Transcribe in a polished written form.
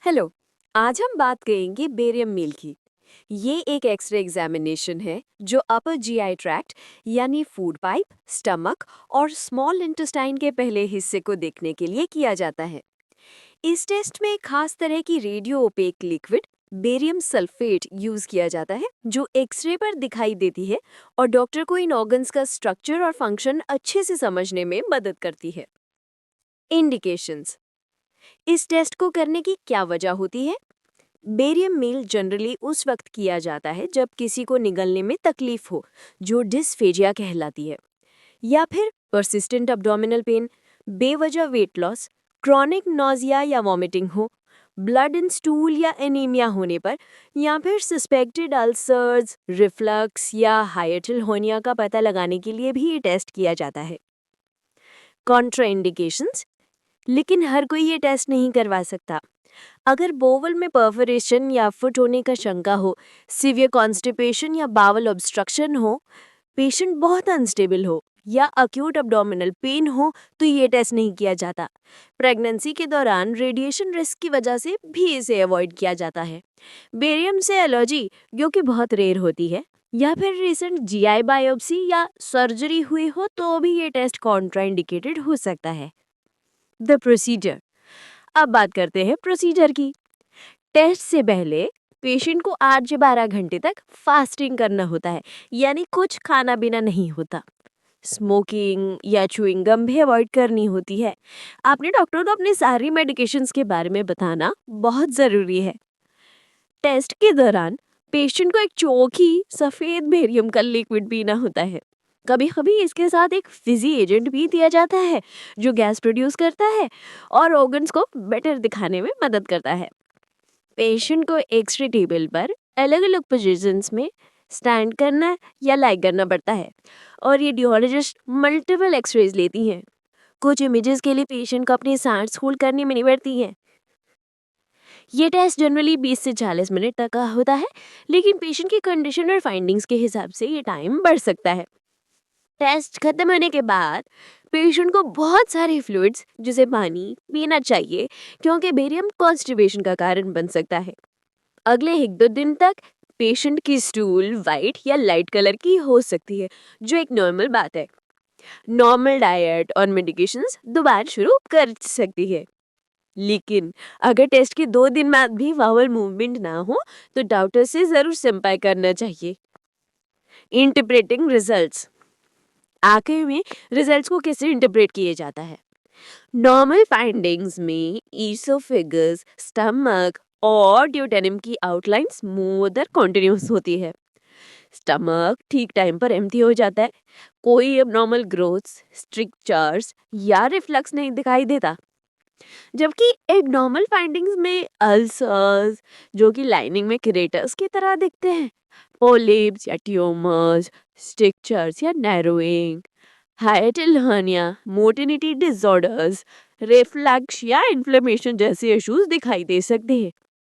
Hello. आज हम बात करेंगे बेरियम मील की। ये एक एक्सरे एग्जामिनेशन है जो अपर जीआई ट्रैक्ट यानी फूड पाइप, स्टमक और स्मॉल इंटेस्टाइन के पहले हिस्से को देखने के लिए किया जाता है। इस टेस्ट में खास तरह की radio OPEC liquid barium sulphate use किया जाता है जो एक्सरे पर दिखाई देती है और डॉक्टर को इन ऑर्गन्स का स्ट्रक्चर और फंक्शन अच्छे से समझने में मदद करती है। इंडिकेशंस। इस टेस्ट को करने की क्या वजह होती है? बेरियम मील जनरली उस वक्त किया जाता है जब किसी को निगलने में तकलीफ हो, जो डिस्फेजिया कहलाती है, या फिर परसिस्टेंट अब्डोमिनल पेन, बेवजह वेट लॉस, क्रॉनिक नोजिया या वॉमिटिंग हो, ब्लड इन स्टूल या एनीमिया होने पर, या फिर सस्पेक्टेड अल्सर्स, रिफ्लक्स या हाइएटल होनिया का पता लगाने के लिए भी ये टेस्ट किया जाता है। कॉन्ट्राइंडिकेशंस। लेकिन हर कोई ये टेस्ट नहीं करवा सकता। अगर बोवल में परफोरेशन या फुट होने का शंका हो, सीवियर कॉन्स्टिपेशन या बावल ऑब्स्ट्रक्शन हो, पेशेंट बहुत अनस्टेबल हो या अक्यूट अब्डोमिनल पेन हो तो ये टेस्ट नहीं किया जाता। प्रेगनेंसी के दौरान रेडिएशन रिस्क की वजह से भी इसे अवॉइड किया जाता है। बेरियम से एलर्जी, जो कि बहुत रेयर होती है, या फिर रिसेंट जीआई बायोप्सी या सर्जरी हुई हो तो भी ये टेस्ट कॉन्ट्राइंडिकेटेड हो सकता है। The procedure. अब बात करते हैं प्रोसीजर की। टेस्ट से पहले पेशेंट को 8 से 12 घंटे तक फास्टिंग करना होता है, यानी कुछ खाना पीना नहीं होता। स्मोकिंग या च्युइंग गम भी अवॉइड करनी होती है। आपने डॉक्टर को अपनी सारी मेडिकेशंस के बारे में बताना बहुत ज़रूरी है। टेस्ट के दौरान पेशेंट को एक चौकी सफ़ेद बेरियम का लिक्विड पीना होता है। कभी कभी इसके साथ एक फिजी एजेंट भी दिया जाता है जो गैस प्रोड्यूस करता है और ऑर्गन्स को बेटर दिखाने में मदद करता है। पेशेंट को एक्सरे टेबल पर अलग अलग पोजीशंस में स्टैंड करना या लाई करना पड़ता है और रेडियोलॉजिस्ट मल्टीपल एक्सरेज लेती हैं। कुछ इमेजेस के लिए पेशेंट को अपनी सांस होल्ड करनी नहीं पड़ती है। ये टेस्ट जनरली 20 से 40 मिनट तक का होता है, लेकिन पेशेंट की कंडीशन और फाइंडिंग्स के हिसाब से ये टाइम बढ़ सकता है। टेस्ट खत्म होने के बाद पेशेंट को बहुत सारे फ्लूइड्स जैसे पानी पीना चाहिए, क्योंकि बेरियम कॉन्स्टिपेशन का कारण बन सकता है। अगले 1-2 दिन तक पेशेंट की स्टूल वाइट या लाइट कलर की हो सकती है, जो एक नॉर्मल बात है। नॉर्मल डाइट और मेडिकेशंस दोबारा शुरू कर सकती है। लेकिन अगर टेस्ट के 2 दिन बाद भी वावल मूवमेंट ना हो तो डॉक्टर से जरूर संपर्क करना चाहिए। Interpreting results. आखिर में रिजल्ट्स को कैसे इंटरप्रेट किया जाता है? नॉर्मल फाइंडिंग्स में ईसोफेगस, स्टमक और ड्यूटेनम की आउटलाइन स्मूथ और कॉन्टिन्यूस होती है। स्टमक ठीक टाइम पर एम्प्टी हो जाता है। कोई एबनॉर्मल ग्रोथ्स, स्ट्रिक्चर्स या रिफ्लक्स नहीं दिखाई देता। जबकि एबनॉर्मल फाइंडिंग्स में अल्सर्स, जो कि लाइनिंग में क्रेटर्स की तरह दिखते हैं, पोलिप्स या ट्यूमर्स, स्ट्रिक्चर्स या narrowing, hiatal hernia, motility disorders, reflux या इन्फ्लेमेशन जैसे इश्यूज दिखाई दे सकते हैं।